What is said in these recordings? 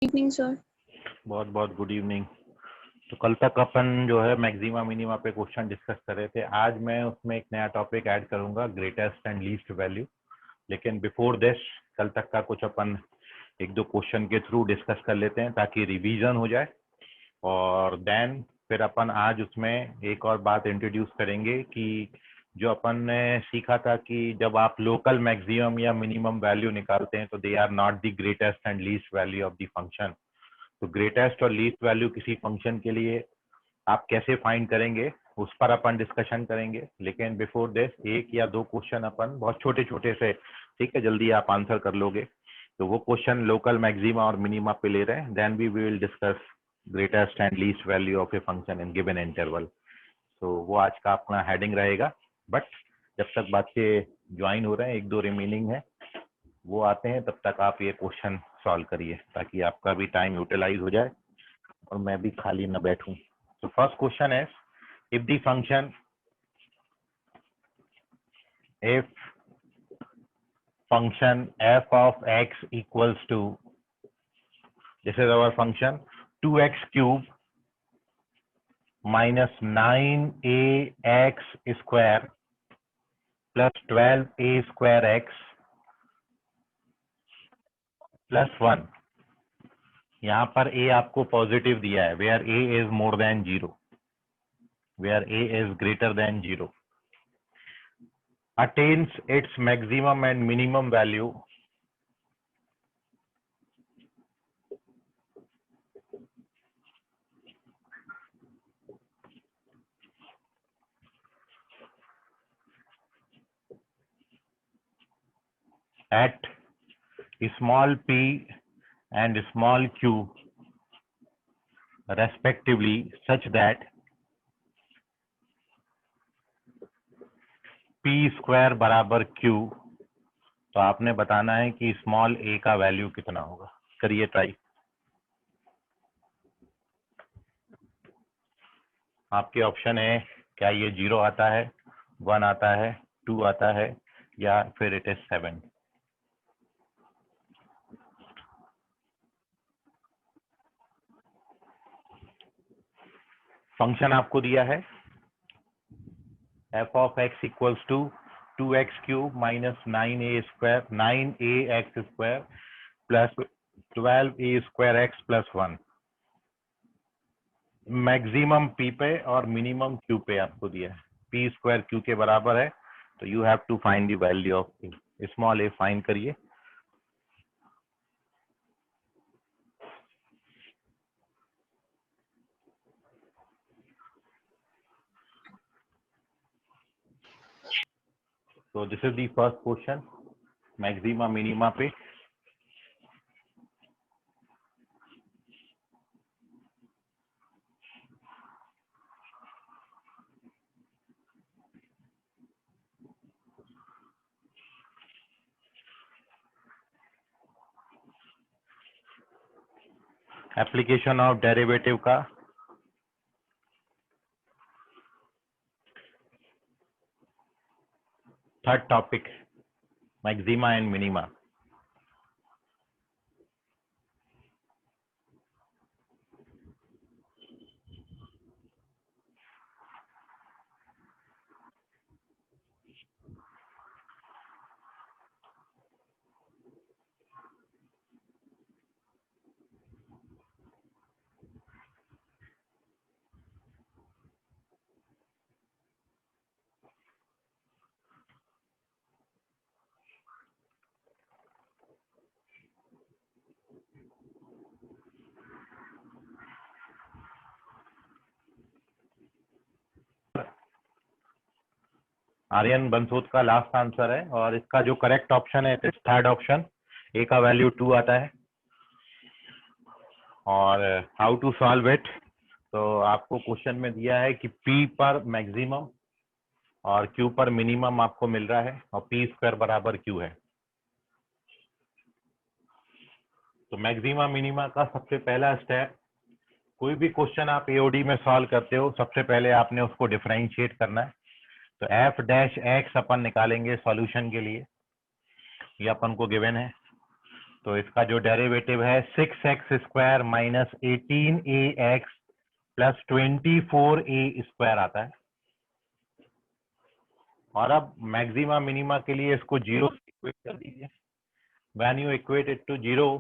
Evening sir. बहुत बहुत good evening. तो कल तक अपन जो है मैक्सिमा मिनिमा पे क्वेश्चन डिस्कस कर रहे थे। आज मैं उसमें एक नया टॉपिक ऐड करूंगा, ग्रेटेस्ट एंड लीस्ट वैल्यू। लेकिन बिफोर दिस कल तक का कुछ अपन एक दो क्वेश्चन के थ्रू डिस्कस कर लेते हैं ताकि रिवीजन हो जाए, और देन फिर अपन आज उसमें एक और बात इंट्रोड्यूस करेंगे कि जो अपन ने सीखा था कि जब आप लोकल मैक्सिमम या मिनिमम वैल्यू निकालते हैं तो they are not the greatest and least value of the function. तो ग्रेटेस्ट और लीस्ट वैल्यू किसी फंक्शन के लिए आप कैसे फाइंड करेंगे उस पर अपन डिस्कशन करेंगे। लेकिन बिफोर दिस एक या दो क्वेश्चन अपन बहुत छोटे छोटे से, ठीक है, जल्दी आप आंसर कर लोगे। तो वो क्वेश्चन लोकल मैक्सिमा और मिनिमा पे ले रहे हैं। Then we will discuss greatest and least value of a function in given interval. तो वो आज का अपना हेडिंग रहेगा। बट जब तक बच्चे ज्वाइन हो रहे हैं, एक दो रिमेनिंग है, वो आते हैं, तब तक आप ये क्वेश्चन सॉल्व करिए ताकि आपका भी टाइम यूटिलाइज हो जाए और मैं भी खाली न बैठूं। तो फर्स्ट क्वेश्चन है, if the function f of x equals to, this is our function 2x cube minus 9ax square plus 12a square x plus 1। यहाँ पर a आपको पॉजिटिव दिया है, where a is more than 0, where a is greater than 0, attains its maximum and minimum value at small p and small q respectively such that p square बराबर q। तो आपने बताना है कि स्मॉल a का value कितना होगा। करिए ट्राई। आपके ऑप्शन है, क्या ये 0 आता है, 1 आता है, 2 आता है, या फिर इट इज 7। फंक्शन आपको दिया है f of x equals to 2x cube minus 9a square 9ax square plus 12a square x plus 1। Maximum p पे और मिनिमम q पे आपको दिया है। p स्क्वायर q के बराबर है, तो you have to find the value of p। Small a find करिए। तो this is the first question, maxima minima पे। एप्लीकेशन ऑफ डेरिवेटिव का third topic, maxima and minima. Aryan Bansod का लास्ट आंसर है, और इसका जो करेक्ट ऑप्शन है थर्ड ऑप्शन, ए का वैल्यू 2 आता है। और हाउ टू सॉल्व इट, तो आपको क्वेश्चन में दिया है कि p पर मैक्सिमम और q पर मिनिमम आपको मिल रहा है, और p स्क्वायर बराबर q है। तो मैक्सिमा मिनिमा का सबसे पहला स्टेप, कोई भी क्वेश्चन आप एओडी में सॉल्व करते हो, सबसे पहले आपने उसको डिफरेंशिएट करना है। तो f डैश x अपन निकालेंगे सॉल्यूशन के लिए, ये अपन को गिवन है। तो इसका जो डेरिवेटिव है 6x² minus 18ax plus 24a² आता है। और अब मैक्सिमा मिनिमा के लिए इसको 0 से इक्वेट कर दीजिए। When you equate it to 0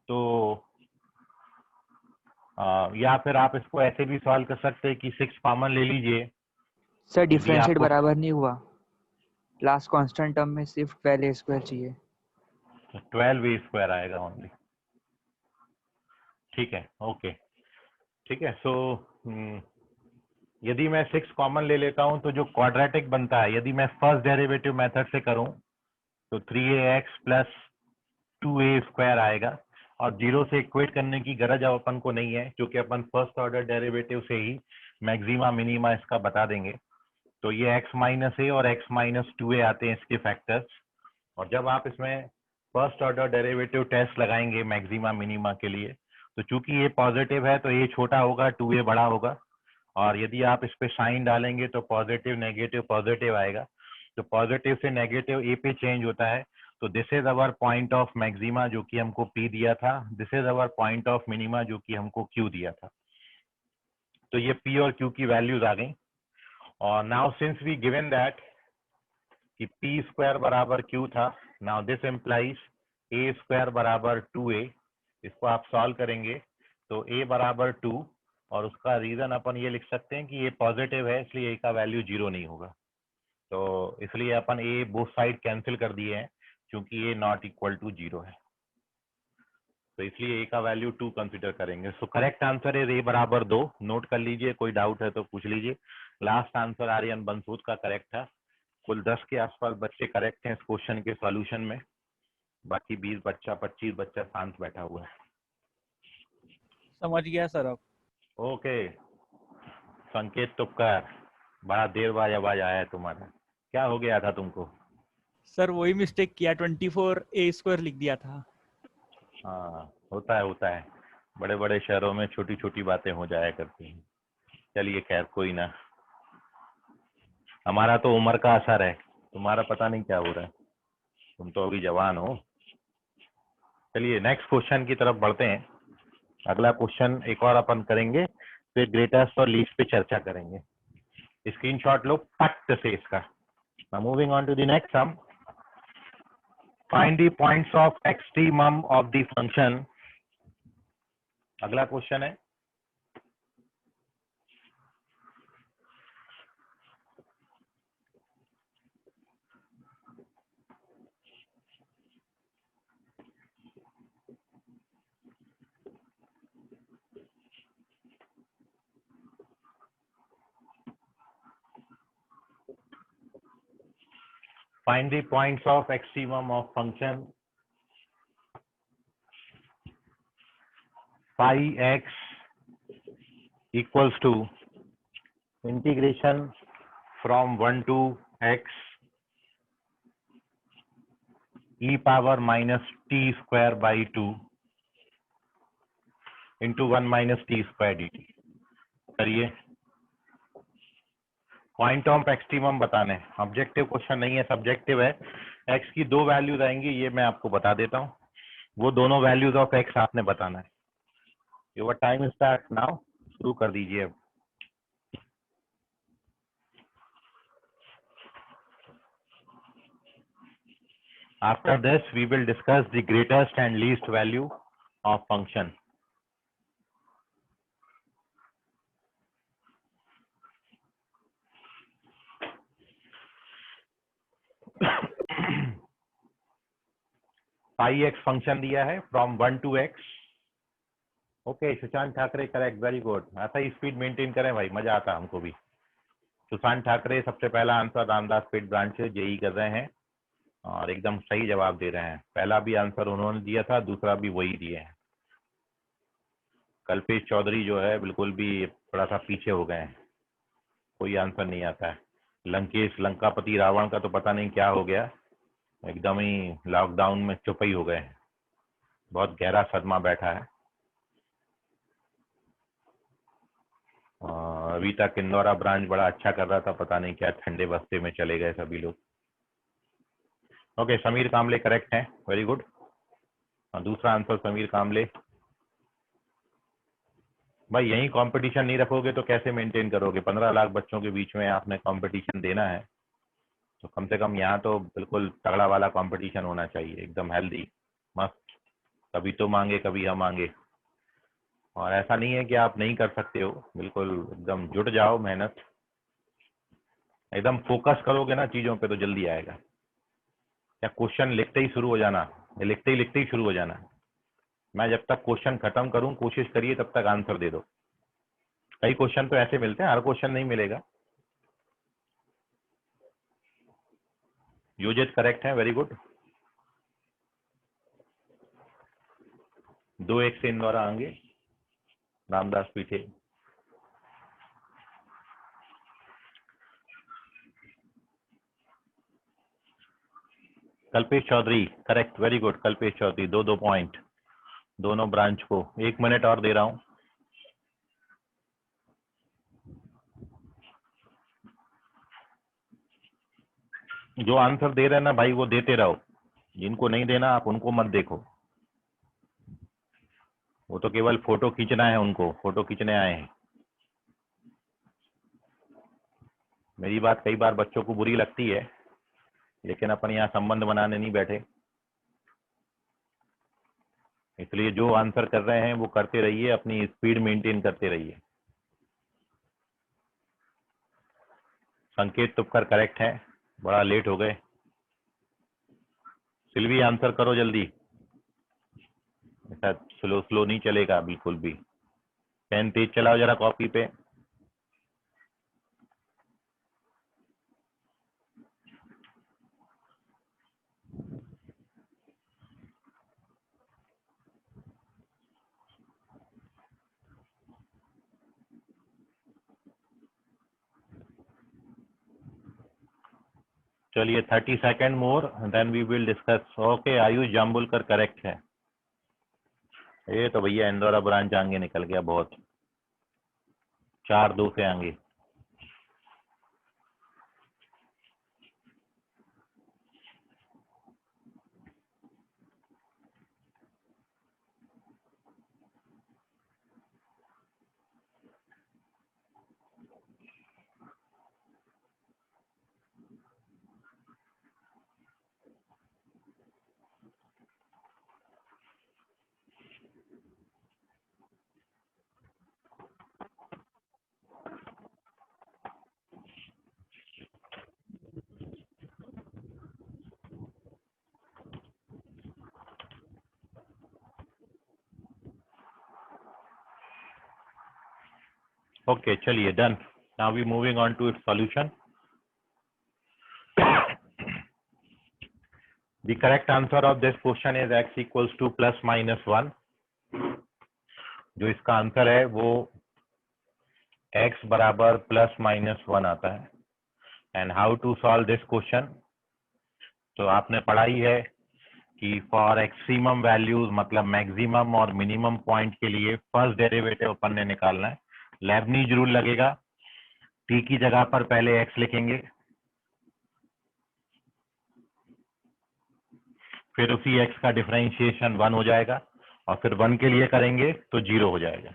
तो या फिर आप इसको ऐसे भी सॉल्व कर सकते हैं कि 6 कॉमन ले लीजिए। सर यदि डिफरेंशिएट आपको बराबर नहीं हुआ, लास्ट कांस्टेंट टर्म में सिर्फ 12a² चाहिए। 12a² आएगा ओनली। ठीक है, ओके, ठीक है। सो यदि मैं 6 कॉमन ले लेता हूं तो जो क्वाड्रेटिक बनता है, यदि मैं फर्स्ट डेरिवेटिव मेथड से करूं तो 3ax प्लस 2a² आएगा। और 0 से इक्वेट करने की गरज अब अपन को नहीं है, क्योंकि अपन फर्स्ट ऑर्डर डेरिवेटिव से ही मैक्सिमा मिनिमा इसका बता देंगे। तो ये x माइनस ए और x माइनस 2a आते हैं इसके फैक्टर्स। और जब आप इसमें फर्स्ट ऑर्डर डेरिवेटिव टेस्ट लगाएंगे मैक्सिमा मिनिमा के लिए, तो चूंकि ये पॉजिटिव है तो ये छोटा होगा, 2a बड़ा होगा। और यदि आप इस पे साइन डालेंगे तो पॉजिटिव नेगेटिव पॉजिटिव आएगा। तो पॉजिटिव से नेगेटिव ए पे चेंज होता है। तो this is our point of maxima जो कि हमको पी दिया था, this is our point of minima जो कि हमको क्यू दिया था। तो ये पी और क्यू की वैल्यूज आ गई। और now since we given that कि p² बराबर q था, नाउ दिस इम्प्लाइज a² बराबर 2a। इसको आप सॉल्व करेंगे तो a बराबर 2, और उसका रीजन अपन ये लिख सकते हैं कि ये पॉजिटिव है, इसलिए a का वैल्यू 0 नहीं होगा। तो इसलिए अपन a बोथ साइड कैंसिल कर दिए हैं, क्योंकि a नॉट इक्वल टू 0 है। तो इसलिए a का वैल्यू 2 कंसिडर करेंगे। सो करेक्ट आंसर है a बराबर 2। नोट कर लीजिए, कोई डाउट है तो पूछ लीजिए। लास्ट आंसर आर्यन बंसूद का करेक्ट था। कुल 10 के आसपास बच्चे करेक्ट हैं इस क्वेश्चन के सॉल्यूशन में, बाकी 25 बच्चा शांत बैठा हुआ है। समझ गया सर अब। ओके, संकेत तुपकर, बड़ा देर बाद आवाज आया है तुम्हारा, क्या हो गया था तुमको? सर वही मिस्टेक किया, 24a² लिख दिया था। हाँ, होता है, बड़े बड़े शहरों में छोटी छोटी बातें हो जाया करती हैं। चलिए खैर, कोई ना, हमारा तो उम्र का असर है, तुम्हारा पता नहीं क्या हो रहा है, तुम तो अभी जवान हो। चलिए नेक्स्ट क्वेश्चन की तरफ बढ़ते हैं। अगला क्वेश्चन एक और अपन करेंगे, फिर ग्रेटेस्ट और लीस्ट पे चर्चा करेंगे। स्क्रीनशॉट लो पट से इसका। Now moving on to the next sum. Find the points of extremum of the function. अगला क्वेश्चन है, find the points of extremum of function phi x equals to integration from 1 to x e power minus t square by 2 into 1 minus t square dt। करिए, point of extremum बताने, objective question नहीं है, subjective है। X की 2 values आएंगी, ये मैं आपको बता देता हूँ। वो दोनों वैल्यूज ऑफ एक्स आपने बताना है। योर टाइम स्टार्ट नाउ, शुरू कर दीजिए। After this, we will discuss the greatest and least value of function. Pi x function दिया है from 1 to x। Okay, Sushant Thackeray correct, very good. ऐसा ही स्पीड मेंटेन करें भाई, मजा आता है हमको भी। सुशांत ठाकरे सबसे पहला आंसर रामदास पेट ब्रांच से जेई कर रहे हैं और एकदम सही जवाब दे रहे हैं। पहला भी आंसर उन्होंने दिया था, दूसरा भी वही दिए हैं। कल्पेश चौधरी जो है बिल्कुल भी थोड़ा सा पीछे हो गए हैं, कोई आंसर नहीं आता है। लंकेश लंकापति रावण का तो पता नहीं क्या हो गया, एकदम ही लॉकडाउन में चुप ही हो गए, बहुत गहरा सदमा बैठा है। अभी तक इंदौरा ब्रांच बड़ा अच्छा कर रहा था, पता नहीं क्या ठंडे बस्ते में चले गए सभी लोग। ओके, समीर कामले करेक्ट है, वेरी गुड। हाँ, दूसरा आंसर समीर कामले। भाई यही कंपटीशन नहीं रखोगे तो कैसे मेंटेन करोगे? 15 लाख बच्चों के बीच में आपने कंपटीशन देना है, तो कम से कम यहाँ तो बिल्कुल तगड़ा वाला कंपटीशन होना चाहिए, एकदम हेल्दी मस्त। कभी तो मांगे कभी हम मांगे। और ऐसा नहीं है कि आप नहीं कर सकते हो, बिल्कुल एकदम जुट जाओ, मेहनत एकदम फोकस करोगे ना चीजों पे तो जल्दी आएगा। या क्वेश्चन लिखते ही शुरू हो जाना, लिखते ही शुरू हो जाना। मैं जब तक क्वेश्चन खत्म करूं कोशिश करिए तब तक आंसर दे दो। कई क्वेश्चन तो ऐसे मिलते हैं, हर क्वेश्चन नहीं मिलेगा। यूजेज करेक्ट है, वेरी गुड। 2-1 से इंदौरा आएंगे, Ramdas Pithe. Kalpesh Chaudhary correct, very good Kalpesh Chaudhary. 2-2 point दोनों ब्रांच को। 1 मिनट और दे रहा हूं। जो आंसर दे रहे हैं ना भाई वो देते रहो, जिनको नहीं देना आप उनको मत देखो। वो तो केवल फोटो खींचना है, उनको फोटो खींचने आए हैं। मेरी बात कई बार बच्चों को बुरी लगती है, लेकिन अपन यहाँ संबंध बनाने नहीं बैठे। इसलिए जो आंसर कर रहे हैं वो करते रहिए, अपनी स्पीड मेंटेन करते रहिए। संकेत तुपकर करेक्ट है, बड़ा लेट हो गए। सिल्वी आंसर करो जल्दी, ऐसा स्लो स्लो नहीं चलेगा बिल्कुल भी। पेन तेज चलाओ जरा कॉपी पे। चलिए 30 second more then we will discuss. Okay, Ayush Jambulkar correct है। ये तो भैया इंदौरा ब्रांच आगे निकल गया बहुत। 4-2 से आगे। ओके चलिए done. Now we moving on to its solution. The correct answer of this question is x equals to ±1। जो इसका आंसर है वो x बराबर ±1 आता है। And how to solve this question, तो आपने पढ़ाई है कि फॉर एक्सट्रीमम वैल्यूज मतलब मैक्सिमम और मिनिमम पॉइंट के लिए फर्स्ट डेरिवेटिव अपन ने निकालना है। लेबनीज रूल लगेगा, t की जगह पर पहले x लिखेंगे, फिर उसी x का डिफरेंशिएशन 1 हो जाएगा, और फिर 1 के लिए करेंगे तो 0 हो जाएगा।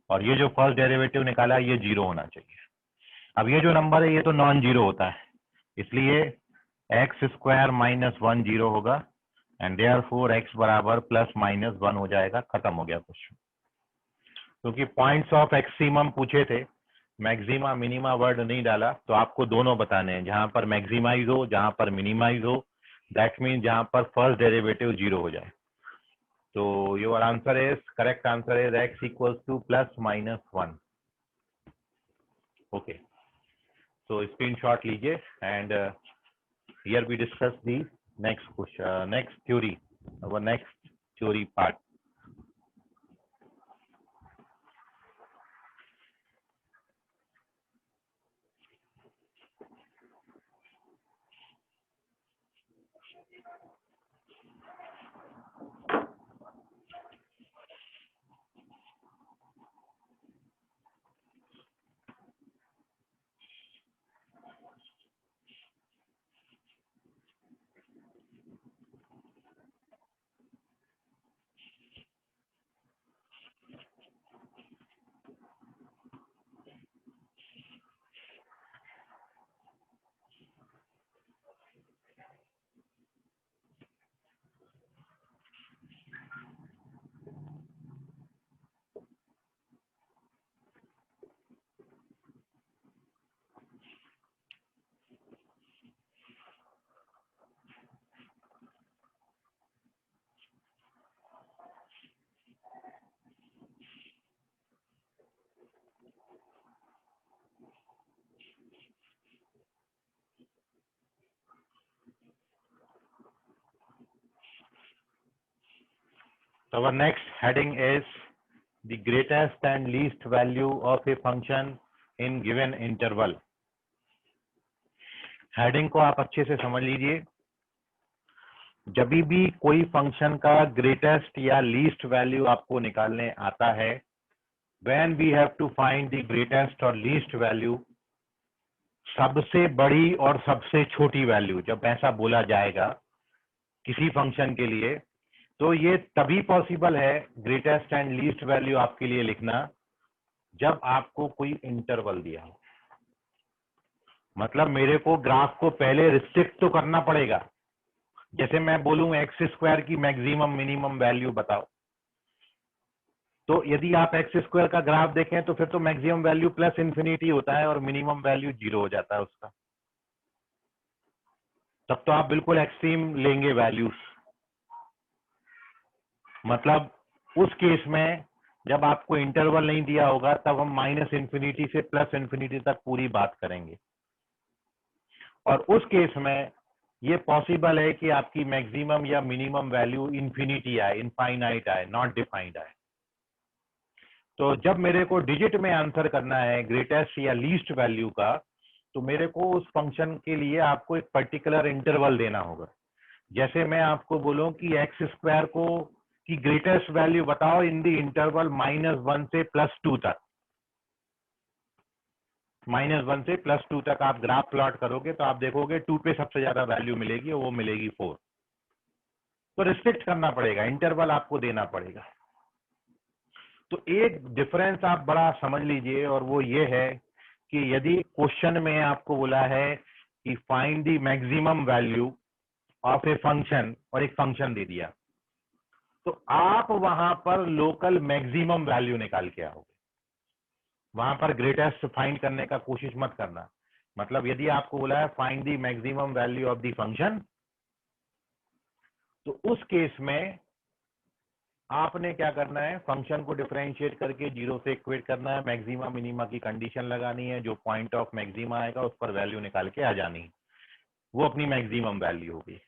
और ये जो फर्स्ट डेरिवेटिव निकाला ये 0 होना चाहिए। अब ये जो नंबर है ये तो नॉन जीरो होता है, इसलिए x² -1 0 होगा, एंड देयरफॉर x बराबर +-1 हो जाएगा। खत्म हो गया क्वेश्चन। क्योंकि पॉइंट्स ऑफ एक्सट्रीमम पूछे थे, मैक्सिमा मिनिमा वर्ड नहीं डाला, तो आपको दोनों बताने हैं, जहां पर मैक्सिमाइज हो जहां पर मिनिमाइज हो। दैट मीन जहां पर फर्स्ट डेरिवेटिव 0 हो जाए। तो your answer is, correct answer is x equals to +-1। Okay, so screenshot लीजिए, and here we discuss the next question, next theory, our next theory part. our next heading is the greatest and least value of a function in given interval. Heading को आप अच्छे से समझ लीजिए। जब भी कोई फंक्शन का ग्रेटेस्ट या लीस्ट वैल्यू आपको निकालने आता है, when we have to find the greatest और least value, सबसे बड़ी और सबसे छोटी वैल्यू जब ऐसा बोला जाएगा किसी फंक्शन के लिए, तो ये तभी पॉसिबल है ग्रेटेस्ट एंड लीस्ट वैल्यू आपके लिए लिखना जब आपको कोई इंटरवल दिया हो। मतलब मेरे को ग्राफ को पहले रिस्ट्रिक्ट तो करना पड़ेगा। जैसे मैं बोलूं एक्स स्क्वायर की मैक्सिमम मिनिमम वैल्यू बताओ, तो यदि आप एक्स स्क्वायर का ग्राफ देखें तो फिर तो मैक्सिमम वैल्यू प्लस इंफिनिटी होता है और मिनिमम वैल्यू 0 हो जाता है उसका। तब तो आप बिल्कुल एक्सट्रीम लेंगे वैल्यूज। मतलब उस केस में जब आपको इंटरवल नहीं दिया होगा तब हम माइनस इंफिनिटी से प्लस इंफिनिटी तक पूरी बात करेंगे। और उस केस में ये पॉसिबल है कि आपकी मैक्सिमम या मिनिमम वैल्यू इंफिनिटी आए, इनफाइनाइट आए, नॉट डिफाइंड आए। तो जब मेरे को डिजिट में आंसर करना है ग्रेटेस्ट या लीस्ट वैल्यू का, तो मेरे को उस फंक्शन के लिए आपको एक पर्टिकुलर इंटरवल देना होगा। जैसे मैं आपको बोलूं कि एक्स स्क्वायर को की ग्रेटेस्ट वैल्यू बताओ इन द इंटरवल -1 से +2 तक। -1 से +2 तक आप ग्राफ प्लॉट करोगे तो आप देखोगे 2 पे सबसे ज्यादा वैल्यू मिलेगी और वो मिलेगी 4। तो रिस्ट्रिक्ट करना पड़ेगा, इंटरवल आपको देना पड़ेगा। तो एक डिफरेंस आप बड़ा समझ लीजिए और वो ये है कि यदि क्वेश्चन में आपको बोला है कि find the maximum value of a function और एक फंक्शन दे दिया, तो आप वहां पर लोकल मैक्सिमम वैल्यू निकाल के आओगे। वहां पर ग्रेटेस्ट फाइंड करने का कोशिश मत करना। मतलब यदि आपको बोला है find the maximum value of the function, तो उस केस में आपने क्या करना है, फंक्शन को डिफरेंशिएट करके 0 से इक्वेट करना है, मैक्सिमा मिनिमा की कंडीशन लगानी है, जो पॉइंट ऑफ मैक्सिमा आएगा उस पर वैल्यू निकाल के आ जानी है, वो अपनी मैक्सिमम वैल्यू होगी।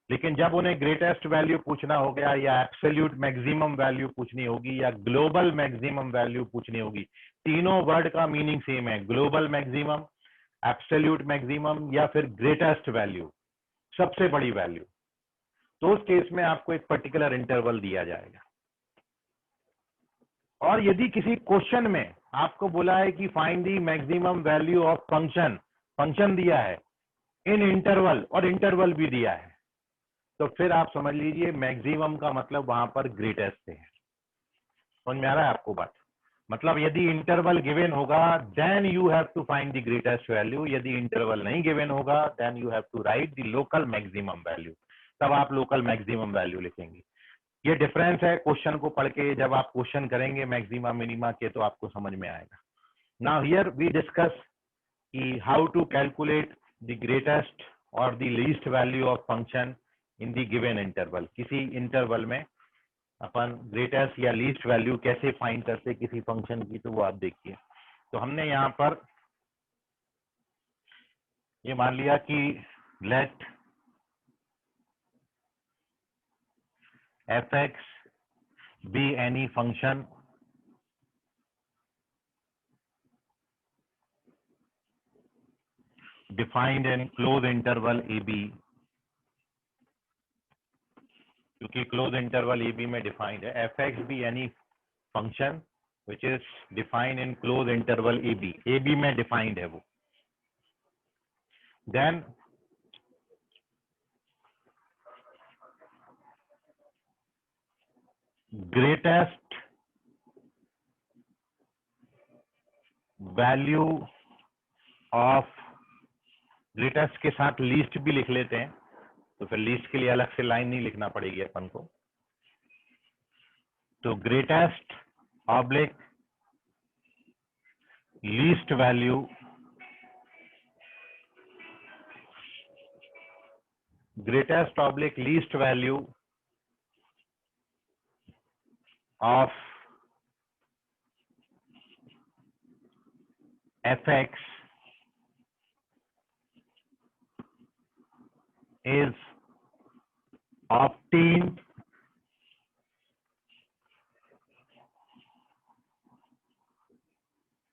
लेकिन जब उन्हें ग्रेटेस्ट वैल्यू पूछना हो गया या एब्सोल्यूट मैक्सिमम वैल्यू पूछनी होगी या ग्लोबल मैक्सिमम वैल्यू पूछनी होगी, तीनों वर्ड का मीनिंग सेम है, ग्लोबल मैक्सिमम, एब्सोल्यूट मैक्सिमम या फिर ग्रेटेस्ट वैल्यू, सबसे बड़ी वैल्यू, तो उस केस में आपको एक पर्टिकुलर इंटरवल दिया जाएगा। और यदि किसी क्वेश्चन में आपको बोला है कि find the maximum value of function, function दिया है इन इंटरवल और इंटरवल भी दिया है, तो फिर आप समझ लीजिए मैक्सिमम का मतलब वहां पर ग्रेटेस्ट है। समझ में आ रहा है आपको बात? मतलब यदि इंटरवल गिवन होगा then you have to find the greatest value, यदि इंटरवल नहीं गिवन होगा then you have to write the local maximum value, तब आप लोकल मैक्सिमम वैल्यू लिखेंगे। ये डिफरेंस है क्वेश्चन को पढ़ के, जब आप क्वेश्चन करेंगे मैक्सिमा मिनिमा के तो आपको समझ में आएगा। नाउ हियर वी डिस्कस कि how to calculate the greatest और the least value of function in the given interval. किसी इंटरवल में अपन ग्रेटेस्ट या लीस्ट वैल्यू कैसे फाइंड करते किसी फंक्शन की, तो वो आप देखिए। तो हमने यहाँ पर ये मान लिया कि late f(x) be any function defined in closed interval ab, क्योंकि क्लोज इंटरवल ए बी में डिफाइंड है, f(x) be any function which is defined in closed interval a b में डिफाइंड है वो, then greatest value of, greatest के साथ least भी लिख लेते हैं, तो फिर लीस्ट के लिए अलग से लाइन नहीं लिखना पड़ेगी अपन को। तो greatest oblique least value, greatest oblique least value of f(x) is obtained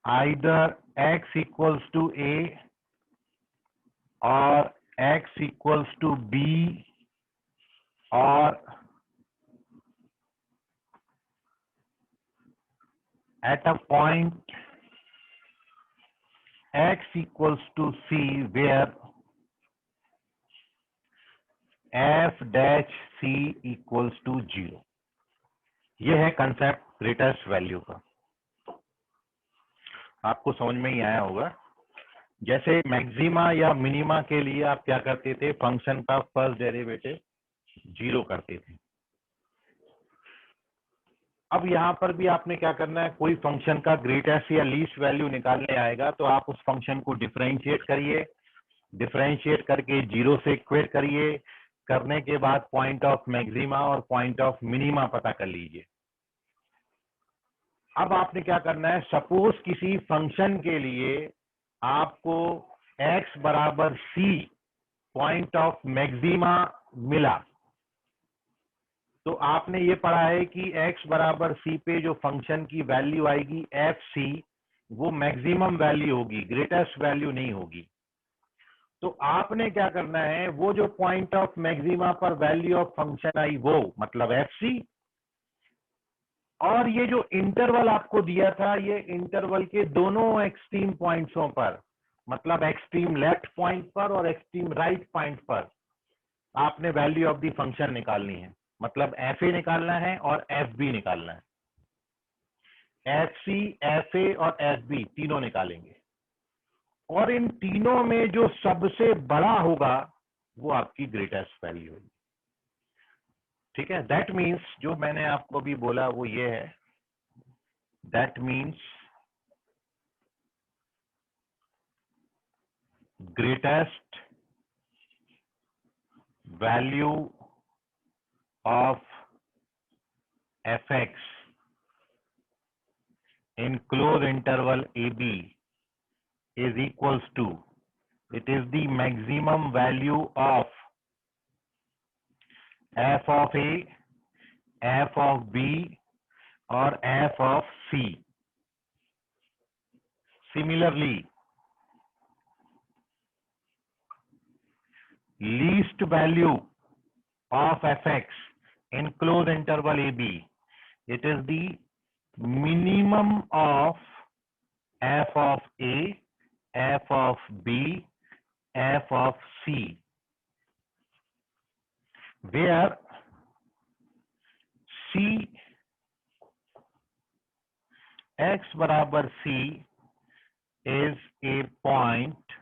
either x equals to a or x equals to b or at a point x equals to c where f dash c equals to 0. ये है concept greatest value का। आपको समझ में ही आया होगा। जैसे maxima या मिनिमा के लिए आप क्या करते थे, फंक्शन का फर्स्ट डेरिवेटिव 0 करते थे। अब यहां पर भी आपने क्या करना है, कोई फंक्शन का ग्रेटेस्ट या लीस्ट वैल्यू निकालने आएगा तो आप उस फंक्शन को डिफरेंशिएट करिए, डिफरेंशिएट करके 0 से इक्वेट करिए, करने के बाद पॉइंट ऑफ मैक्सिमा और पॉइंट ऑफ मिनिमा पता कर लीजिए। अब आपने क्या करना है, सपोज किसी फंक्शन के लिए आपको x बराबर c पॉइंट ऑफ मैक्सिमा मिला, तो आपने ये पढ़ा है कि x बराबर c पे जो फंक्शन की वैल्यू आएगी fc, वो मैक्सिमम वैल्यू होगी, ग्रेटेस्ट वैल्यू नहीं होगी। तो आपने क्या करना है, वो जो पॉइंट ऑफ मैक्सिमा पर वैल्यू ऑफ फंक्शन आई वो मतलब fc, और ये जो इंटरवल आपको दिया था, ये इंटरवल के दोनों एक्सट्रीम पॉइंट्सों पर, मतलब एक्सट्रीम लेफ्ट पॉइंट पर और एक्सट्रीम राइट पॉइंट पर आपने वैल्यू ऑफ द फंक्शन निकालनी है, मतलब fa निकालना है और fb निकालना है। fc, fa और fb तीनों निकालेंगे, और इन तीनों में जो सबसे बड़ा होगा वो आपकी ग्रेटेस्ट वैल्यू होगी। ठीक है, दैट मीन्स जो मैंने आपको भी बोला वो ये है, that means greatest value of fx in closed interval ab is equals to, it is the maximum value of f of a, f of b or f of c. Similarly, least value of fx in closed interval ab, it is the minimum of f of a, f of b, f of c, where c, x बराबर c is a point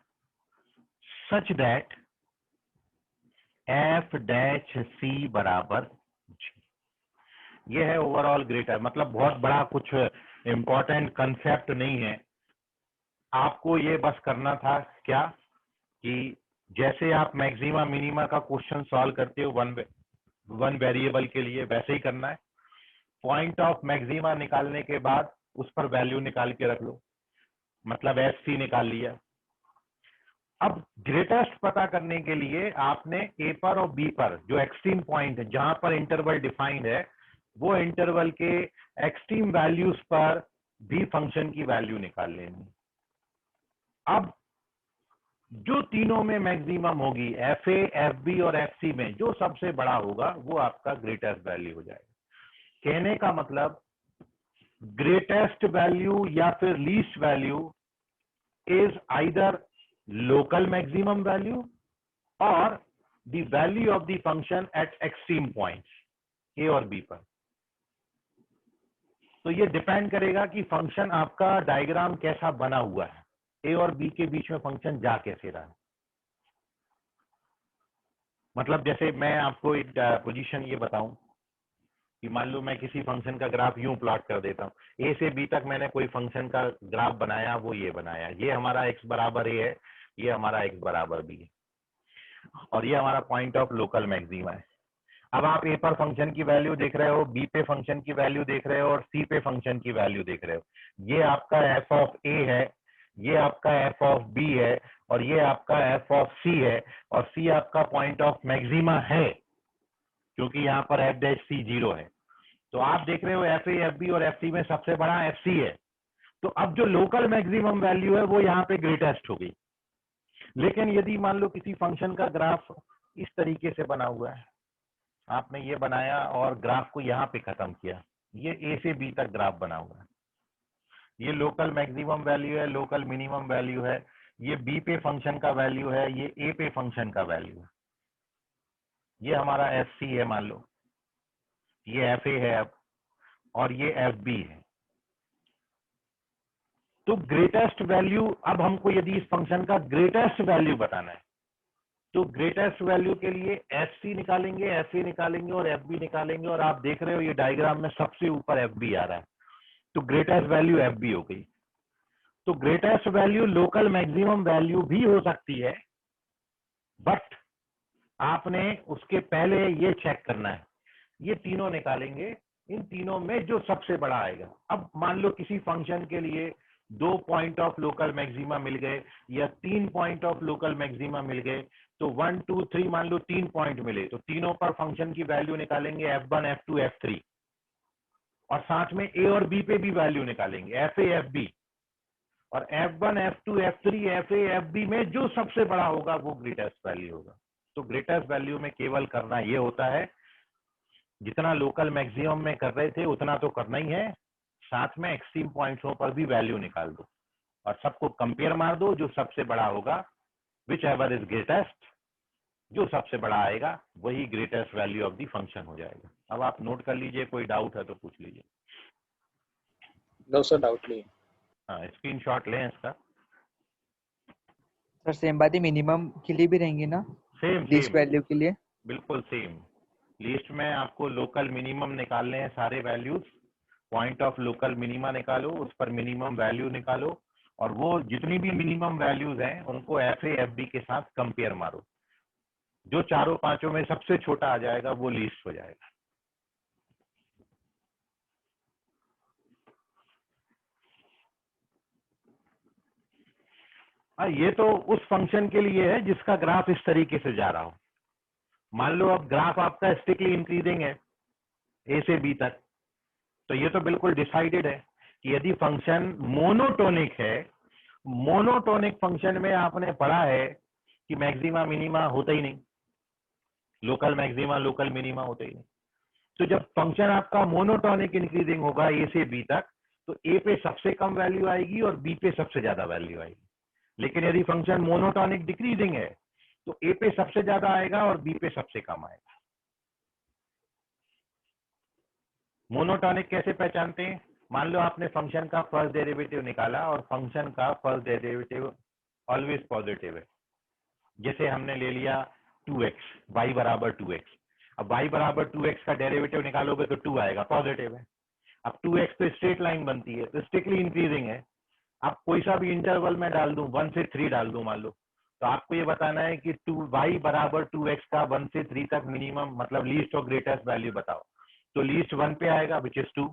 such that f dash c बराबर g। ये है overall greater, मतलब बहुत बड़ा कुछ important concept नहीं है। आपको ये बस करना था क्या कि जैसे आप मैक्सिमा मिनिमा का क्वेश्चन सॉल्व करते हो वन वेरिएबल के लिए, वैसे ही करना है। पॉइंट ऑफ मैक्सिमा निकालने के बाद उस पर वैल्यू निकाल के रख लो, मतलब fc निकाल लिया। अब ग्रेटेस्ट पता करने के लिए आपने a पर और b पर जो एक्सट्रीम पॉइंट है, जहां पर इंटरवल डिफाइंड है, वो इंटरवल के एक्सट्रीम वैल्यूज पर भी फंक्शन की वैल्यू निकाल लेनी। अब जो तीनों में मैक्सिमम होगी, fa, fb और fc में जो सबसे बड़ा होगा वो आपका ग्रेटेस्ट वैल्यू हो जाएगा। कहने का मतलब ग्रेटेस्ट वैल्यू या फिर least value is either local maximum value और the value of the function at extreme points a और b पर। तो ये डिपेंड करेगा कि फंक्शन आपका डायग्राम कैसा बना हुआ है, a और b के बीच में फंक्शन जा कैसे रहा है। मतलब जैसे मैं आपको एक पोजीशन ये बताऊं कि मान लो मैं किसी फंक्शन का ग्राफ यूं प्लॉट कर देता हूं, a से b तक मैंने कोई फंक्शन का ग्राफ बनाया, वो ये बनाया, ये हमारा x बराबर a है, ये हमारा x बराबर b है, और ये हमारा पॉइंट ऑफ लोकल मैक्सिमा है। अब आप a पर फंक्शन की वैल्यू देख रहे हो, b पे फंक्शन की वैल्यू देख रहे हो और c पे फंक्शन की वैल्यू देख रहे हो। ये आपका f ऑफ a है, ये आपका f ऑफ b है, और ये आपका f ऑफ c है, और c आपका पॉइंट ऑफ मैक्सिमा है क्योंकि यहाँ पर f डैश c 0 है। तो आप देख रहे हो fa, fb और fc में सबसे बड़ा fc है, तो अब जो लोकल मैक्सिमम वैल्यू है वो यहाँ पे ग्रेटेस्ट हो गई। लेकिन यदि मान लो किसी फंक्शन का ग्राफ इस तरीके से बना हुआ है, आपने ये बनाया और ग्राफ को यहाँ पे खत्म किया, ये ए से बी तक ग्राफ बना हुआ है, ये लोकल मैक्सिमम वैल्यू है, लोकल मिनिमम वैल्यू है, ये बी पे फंक्शन का वैल्यू है, ये ए पे फंक्शन का वैल्यू है, ये हमारा एफ सी है मान लो, ये एफ ए है अब, और ये एफ बी है। तो ग्रेटेस्ट वैल्यू, अब हमको यदि इस फंक्शन का ग्रेटेस्ट वैल्यू बताना है तो ग्रेटेस्ट वैल्यू के लिए एफ सी निकालेंगे, एफ ए निकालेंगे और एफ बी निकालेंगे, और आप देख रहे हो ये डायग्राम में सबसे ऊपर एफ बी आ रहा है, तो ग्रेटेस्ट वैल्यू एफ बी हो गई। तो greatest value local maximum value भी हो सकती है, बट आपने उसके पहले ये चेक करना है, ये तीनों निकालेंगे, इन तीनों में जो सबसे बड़ा आएगा। अब मान लो किसी फंक्शन के लिए 2 पॉइंट ऑफ लोकल मैक्सिमा मिल गए या 3 पॉइंट ऑफ लोकल मैक्सिमा मिल गए, तो 1 2 3 मान लो 3 पॉइंट मिले, तो तीनों पर फंक्शन की वैल्यू निकालेंगे f1 f2 f3, और साथ में ए और बी पे भी वैल्यू निकालेंगे एफ ए एफ बी, और f1 f2 f3 f a f b में जो सबसे बड़ा होगा वो ग्रेटेस्ट वैल्यू होगा। तो ग्रेटेस्ट वैल्यू में केवल करना ये होता है, जितना लोकल मैक्सिमम में कर रहे थे उतना तो करना ही है, साथ में एक्सट्रीम पॉइंट्सों पर भी वैल्यू निकाल दो और सबको कंपेयर मार दो, जो सबसे बड़ा होगा विच एवर इज ग्रेटेस्ट, जो सबसे बड़ा आएगा वही greatest value of the function हो जाएगा। अब आप नोट कर लीजिए, कोई डाउट है तो पूछ लीजिए। नो सर, डाउट नहीं। हाँ, स्क्रीनशॉट लें इसका। सर सेम बात ही मिनिमम के लिए भी रहेंगी ना, सेम लीस्ट वैल्यू के लिए? बिल्कुल सेम। लिस्ट में आपको लोकल मिनिमम निकालने हैं सारे values, point of local minima निकालो, उस पर मिनिमम वैल्यू निकालो, और वो जितनी भी मिनिमम वैल्यूज हैं उनको एफ ए एफ बी के साथ कंपेयर मारो, जो चारों पांचों में सबसे छोटा आ जाएगा वो लीस्ट हो जाएगा। ये तो उस फंक्शन के लिए है जिसका ग्राफ इस तरीके से जा रहा हो। मान लो अब ग्राफ आपका स्टिकली इंक्रीजिंग है ए से बी तक, तो ये तो बिल्कुल डिसाइडेड है कि यदि फंक्शन मोनोटोनिक है, मोनोटोनिक फंक्शन में आपने पढ़ा है कि मैक्सिमा मिनिमा होता ही नहीं, लोकल मैक्सिमा लोकल मिनिमा होता ही नहीं। तो जब फंक्शन आपका मोनोटोनिक इंक्रीजिंग होगा ए से बी तक, तो ए पे सबसे कम वैल्यू आएगी और बी पे सबसे ज्यादा वैल्यू आएगी। लेकिन यदि फंक्शन मोनोटोनिक डिक्रीजिंग है तो ए पे सबसे ज्यादा आएगा और बी पे सबसे कम आएगा। मोनोटोनिक कैसे पहचानते हैं? मान लो आपने फंक्शन का फर्स्ट डेरिवेटिव निकाला और फंक्शन का फर्स्ट डेरिवेटिव ऑलवेज पॉजिटिव है, जैसे हमने ले लिया 2x, y बराबर 2x। अब y बराबर 2x का डेरिवेटिव निकालोगे तो 2 आएगा, पॉजिटिव है। अब 2x तो स्ट्रेट लाइन बनती है, तो स्ट्रिक्टली इंक्रीजिंग है। आप कोई सा भी इंटरवल में डाल दूं, 1 से 3 डाल दूं मान लो, तो आपको ये बताना है कि y बराबर 2x का 1 से 3 तक मिनिमम मतलब लीस्ट और ग्रेटेस्ट वैल्यू बताओ। तो लीस्ट 1 पे आएगा विच इज 2,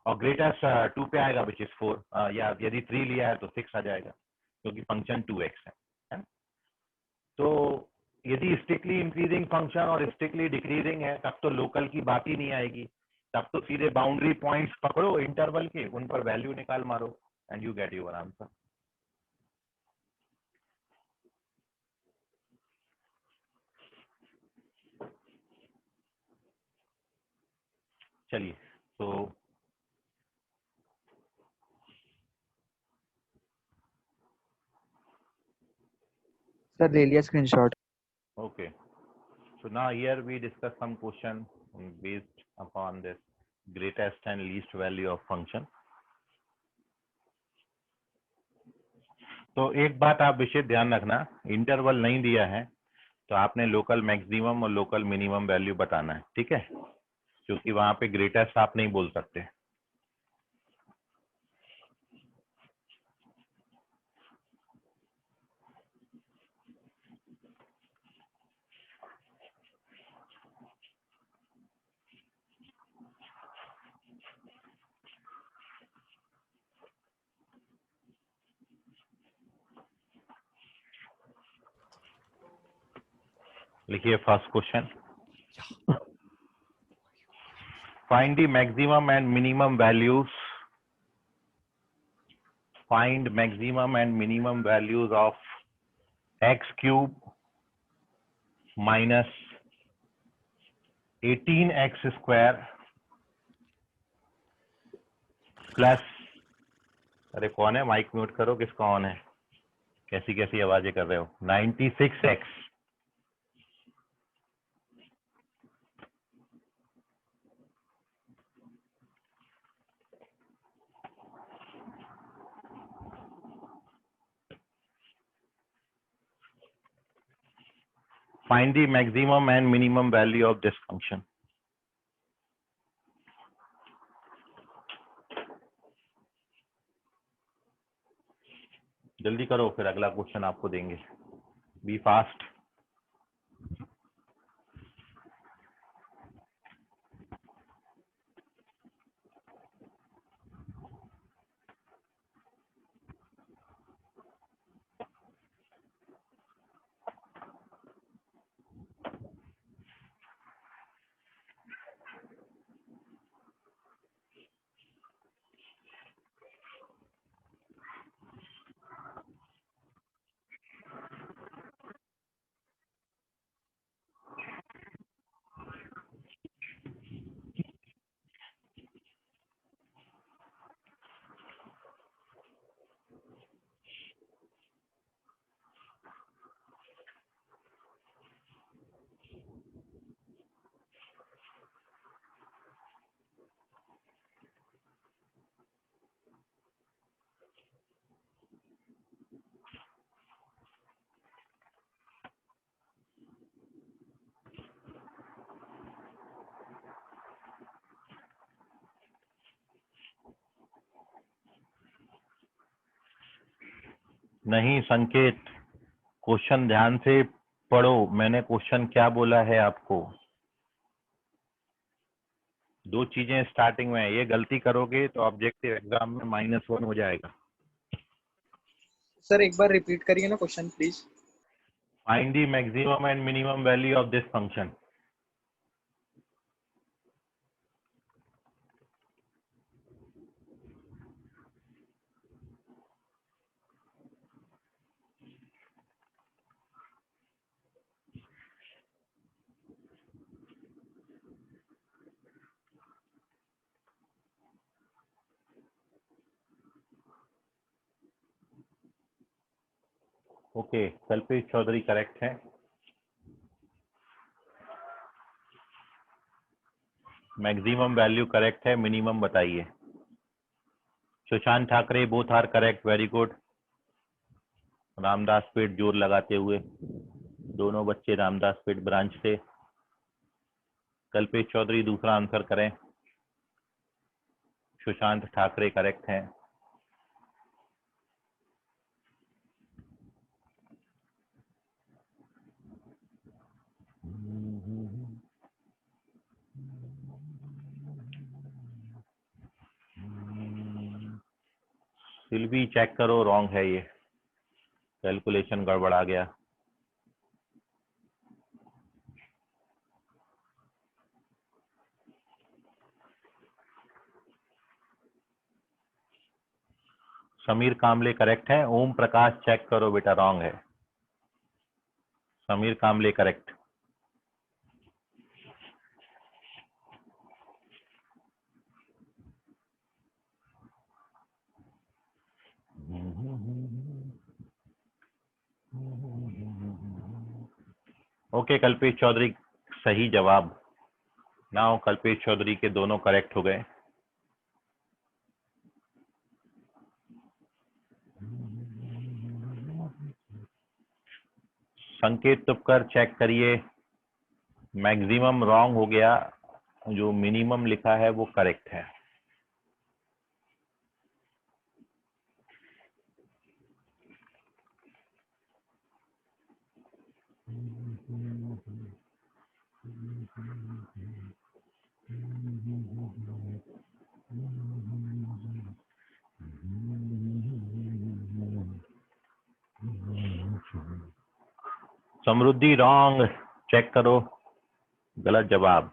और ग्रेटेस्ट 2 पे आएगा विच इज 4, या यदि 3 लिया है तो 6 आ जाएगा क्योंकि फंक्शन 2x है। तो यदि स्ट्रिक्टली इंक्रीजिंग फंक्शन और स्ट्रिक्टली डिक्रीजिंग है तब तो लोकल की बात ही नहीं आएगी, तब तो सीधे बाउंड्री पॉइंट्स पकड़ो इंटरवल के, उन पर वैल्यू निकाल मारो and you get your answer. चलिए, तो सर ले लिया screenshot. okay, so now here we discuss some question based upon this greatest and least value of function. तो एक बात आप विशेष ध्यान रखना, इंटरवल नहीं दिया है तो आपने लोकल मैक्सिमम और लोकल मिनिमम वैल्यू बताना है, ठीक है, क्योंकि वहां पे ग्रेटेस्ट आप नहीं बोल सकते। लिखिए first question, find the maximum and minimum values find maximum and minimum values of x cube minus 18x square plus, अरे कौन है, माइक म्यूट करो, किसका ऑन है, कैसी कैसी आवाजें कर रहे हो, 96x find the maximum and minimum value of this function. जल्दी करो, फिर अगला क्वेश्चन आपको देंगे, बी फास्ट। नहीं संकेत, क्वेश्चन ध्यान से पढ़ो, मैंने क्वेश्चन क्या बोला है आपको। दो चीजें स्टार्टिंग में है, ये गलती करोगे तो ऑब्जेक्टिव एग्जाम में -1 हो जाएगा। सर एक बार रिपीट करिए ना question please. Find the maximum and minimum value of this function. Okay, Kalpesh Chaudhary correct है। मैक्सिमम वैल्यू करेक्ट है, मिनिमम बताइए। Sushant Thackeray both are correct, very good. Ramdas पेट जोर लगाते हुए, दोनों बच्चे रामदास पेट ब्रांच से। कल्पेश चौधरी दूसरा आंसर करें। सुशांत ठाकरे करेक्ट हैं। सिल्वी चेक करो, रॉन्ग है ये, कैलकुलेशन गड़बड़ा गया। समीर कामले करेक्ट है। ओम प्रकाश चेक करो बेटा, रॉन्ग है। समीर कामले करेक्ट। ओके, कल्पेश चौधरी सही जवाब। नाउ कल्पेश चौधरी के दोनों करेक्ट हो गए। संकेत तुपकर चेक करिए, मैक्सिमम रॉन्ग हो गया, जो मिनिमम लिखा है वो करेक्ट है। समृद्धि रॉन्ग, चेक करो, गलत जवाब।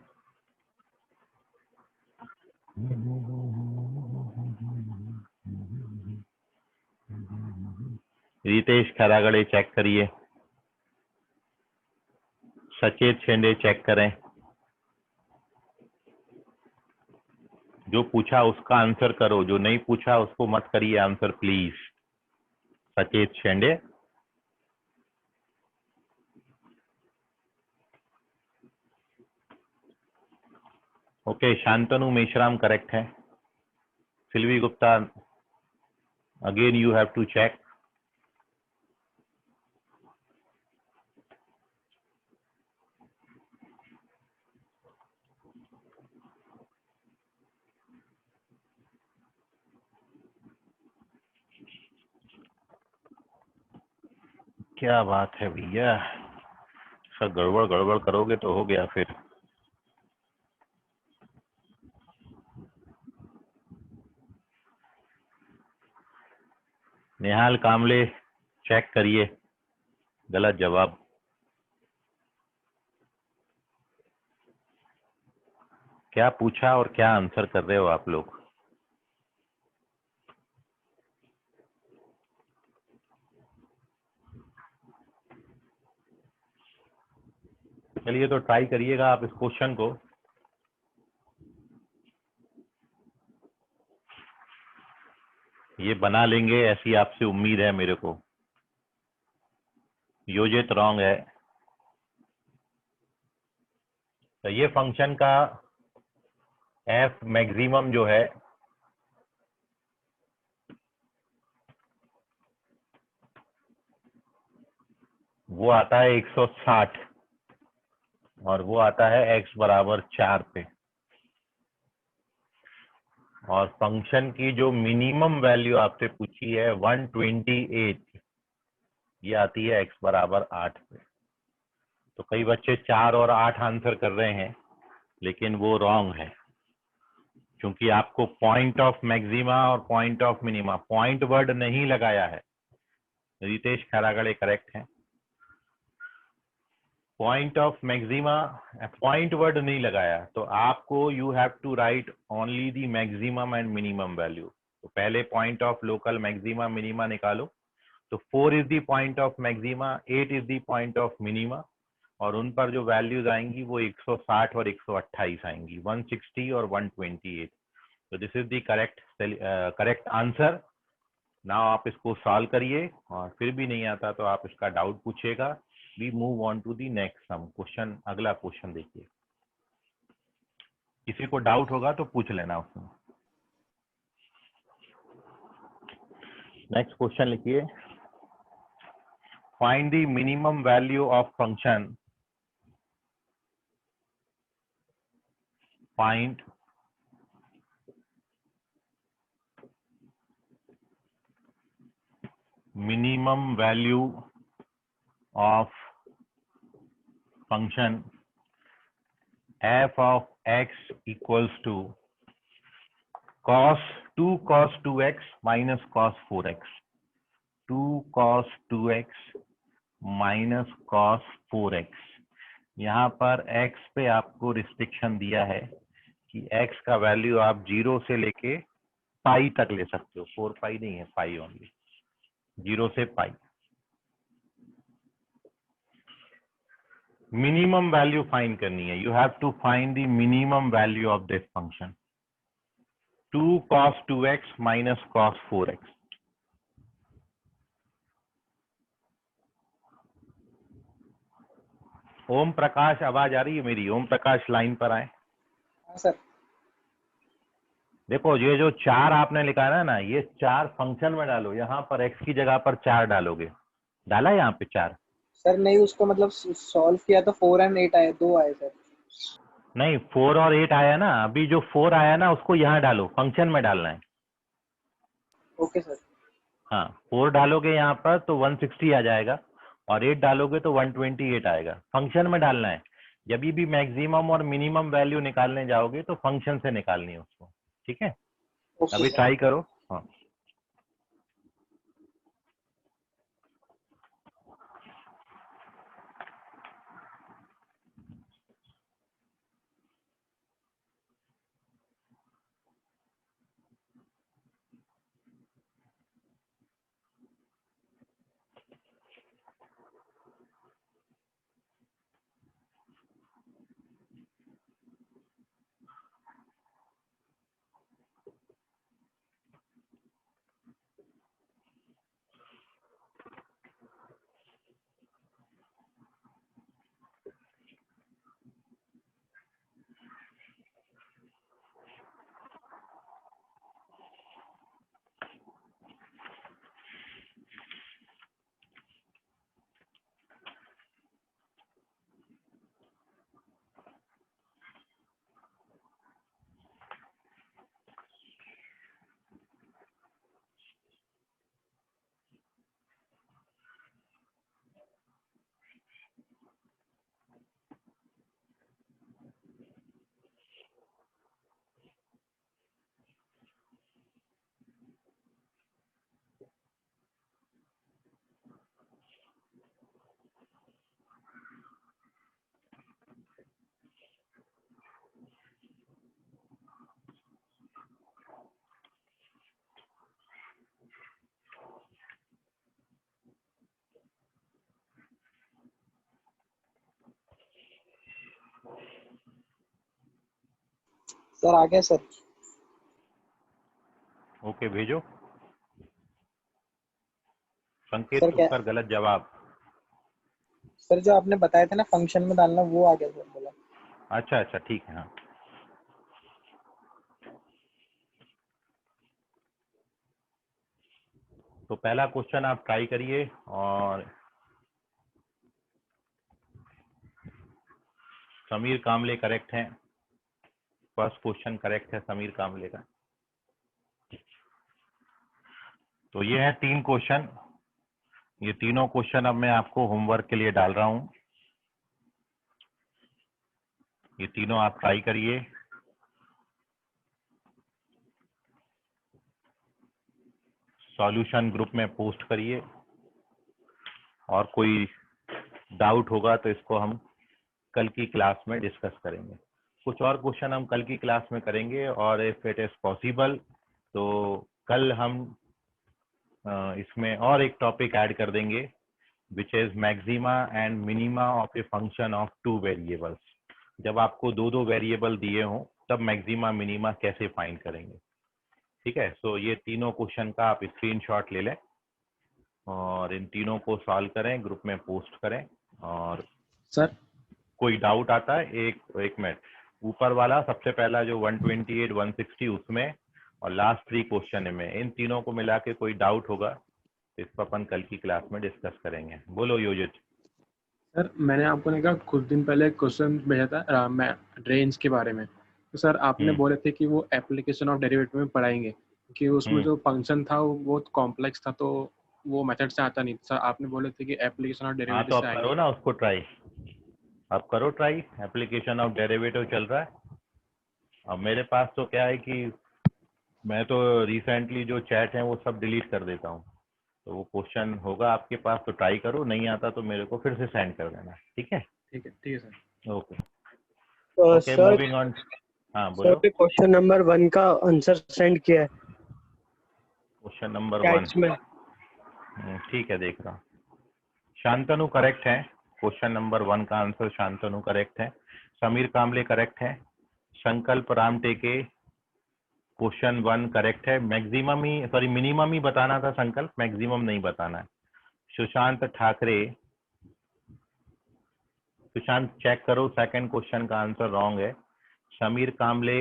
रितेश खैरागड़े चेक करिए, सचेत शेंडे चेक करें। जो पूछा उसका आंसर करो, जो नहीं पूछा उसको मत करिए answer please. Sachet Shende, okay. Shantanu Meshram correct है। Silvi Gupta, again you have to check. क्या बात है भैया, सर गड़बड़ गड़बड़ करोगे तो हो गया फिर। निहाल कामले चेक करिए, गलत जवाब। क्या पूछा और क्या आंसर कर रहे हो आप लोग? चलिए तो ट्राई करिएगा आप इस क्वेश्चन को। ये बना लेंगे ऐसी आपसे उम्मीद है मेरे को। योजित रॉन्ग है। तो ये फंक्शन का एफ मैक्सिमम जो है वो आता है 160 और वो आता है x बराबर 4 पे। और फंक्शन की जो मिनिमम वैल्यू आपसे पूछी है 128, ये आती है x बराबर 8 पे। तो कई बच्चे 4 और 8 आंसर कर रहे हैं, लेकिन वो रॉन्ग है, क्योंकि आपको पॉइंट ऑफ मैक्सिमा और point of minima, point word नहीं लगाया है। रितेश खैरागड़े करेक्ट है। Point of maxima, point word नहीं लगाया, तो आपको you have to write only the maximum and minimum value. तो पहले point of local maxima minima निकालो। तो 4 is the point of maxima, 8 is the point of minima, और उन पर जो वैल्यूज आएंगी वो 160 और 128 आएंगी, 160 और 128। तो this is the correct answer. Now आप इसको सॉल्व करिए, और फिर भी नहीं आता तो आप इसका डाउट पूछिएगा। We move on to the next sum question. अगला क्वेश्चन देखिए, किसी को डाउट होगा तो पूछ लेना उसमें। नेक्स्ट क्वेश्चन लिखिए, find the minimum value of function, find minimum value of function f of x equals to cos 2 cos 2x minus cos 4x, 2 cos 2x minus cos 4x। यहाँ पर x पे आपको रिस्ट्रिक्शन दिया है कि x का value आप 0 से लेके पाई तक ले सकते हो, 4 पाई नहीं है, पाई ओनली, 0 से पाई। मिनिमम वैल्यू फाइंड करनी है। You have to find the minimum value of this function, 2 cos 2x minus cos 4x। Om Prakash, आवाज आ रही है मेरी? ओम प्रकाश लाइन पर आए। हाँ सर। देखो ये जो 4 आपने लिखा है ना, ये 4 फंक्शन में डालो। यहाँ पर x की जगह पर 4 डालोगे, डाला यहाँ पे 4? सर नहीं, उसको मतलब सॉल्व किया तो 4 एंड 8 आए, 2 आए सर। नहीं, 4 और 8 आया ना, अभी जो 4 आया ना उसको यहाँ डालो, फंक्शन में डालना है। Okay sir. हाँ, 4 डालोगे यहाँ पर तो 160 आ जाएगा, और 8 डालोगे तो 128 आएगा। फंक्शन में डालना है। जब भी मैक्सिमम और मिनिमम वैल्यू निकालने जाओगे तो फंक्शन से निकालनी है उसको, ठीक है? ओके अभी सर। ट्राई करो। हाँ, सर आ गया सर। ओके भेजो। संकेत सर क्या तुक्कर गलत जवाब। सर, जो आपने बताया था ना फंक्शन में डालना, वो आ गया सर बोला। अच्छा अच्छा ठीक है। हाँ तो पहला क्वेश्चन आप ट्राई करिए और समीर कामले करेक्ट हैं। फर्स्ट क्वेश्चन करेक्ट है समीर कामले का। तो ये है 3 क्वेश्चन। ये तीनों क्वेश्चन अब मैं आपको होमवर्क के लिए डाल रहा हूं। ये तीनों आप ट्राई करिए। सॉल्यूशन ग्रुप में पोस्ट करिए और कोई डाउट होगा तो इसको हम कल की क्लास में डिस्कस करेंगे। कुछ और क्वेश्चन हम कल की क्लास में करेंगे और इफ इट इज पॉसिबल तो कल हम इसमें और एक टॉपिक ऐड कर देंगे which is maxima and minima of a function of 2 variables. जब आपको दो वेरिएबल दिए हों तब मैक्सिमा मिनिमा कैसे फाइंड करेंगे। ठीक है। सो ये तीनों क्वेश्चन का आप स्क्रीनशॉट ले लें और इन तीनों को सॉल्व करें, ग्रुप में पोस्ट करें। और सर कोई डाउट आता है एक मिनट, ऊपर वाला सबसे पहला जो 128 160 उसमें और लास्ट 3 क्वेश्चन में, इन तीनों को मिला के कोई डाउट होगा तो इसको अपन कल की क्लास में डिस्कस करेंगे। बोलो योजित। सर मैंने आपको नहीं कहा कुछ दिन पहले क्वेश्चन भेजा था मैं रेंज के बारे में। तो सर आपने बोले थे कि वो एप्लीकेशन ऑफ डेरिवेटिव में पढ़ाएंगे कि उसमें जो फंक्शन था वो बहुत कॉम्प्लेक्स था, तो वो मेथड से आता नहीं। सर आपने बोले थे कि एप्लीकेशन ऑफ हाँ डेरिवेटिव तो से आप आएंगे। करो ना उसको ट्राई, आप करो ट्राई। एप्लीकेशन ऑफ डेरिवेटिव चल रहा है। अब मेरे पास तो क्या है कि मैं तो रिसेंटली जो चैट है वो सब डिलीट कर देता हूँ, तो वो क्वेश्चन होगा आपके पास तो ट्राई करो, नहीं आता तो मेरे को फिर से सेंड कर देना। ठीक है sir. Okay okay sir moving on. हाँ सर बोलो। ने क्वेश्चन नंबर 1 का आंसर सेंड किया है क्वेश्चन नंबर 1 चैट्स में। ठीक है देख रहा हूँ। शांतनु करेक्ट है। क्वेश्चन नंबर 1 का आंसर शांतनु करेक्ट है। समीर कामले करेक्ट है। संकल्प राम टेके क्वेश्चन 1 करेक्ट है। मैक्सिमम ही सॉरी मिनिमम ही बताना था संकल्प, मैक्सिमम नहीं बताना है। सुशांत ठाकरे, सुशांत चेक करो सेकंड क्वेश्चन का आंसर रॉन्ग है। समीर कामले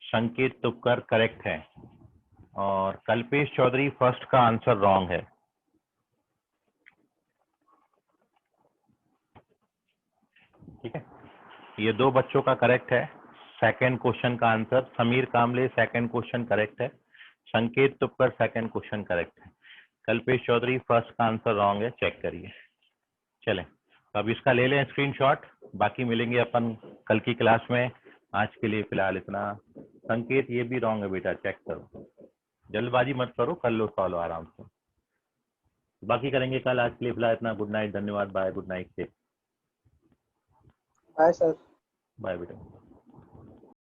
संकेत तुक्कर करेक्ट है और कल्पेश चौधरी फर्स्ट का आंसर रॉन्ग है। ठीक है, ये 2 बच्चों का करेक्ट है। सेकंड क्वेश्चन का आंसर समीर कामले सेकंड क्वेश्चन करेक्ट है। संकेत तुक्कर सेकंड क्वेश्चन करेक्ट है। कल्पेश चौधरी फर्स्ट का आंसर रॉन्ग है, चेक करिए। चलें तो अब इसका ले लें स्क्रीनशॉट, बाकी मिलेंगे अपन कल की क्लास में। आज के लिए फिलहाल इतना। संकेत ये भी रॉन्ग है बेटा, चेक करो, जल्दबाजी मत करो, कर लो सॉल्व आराम से, बाकी करेंगे कल। आज के लिए फिलहाल इतना। गुड नाइट, धन्यवाद, बाय, गुड नाइट से बाय सर। बाय बेटा।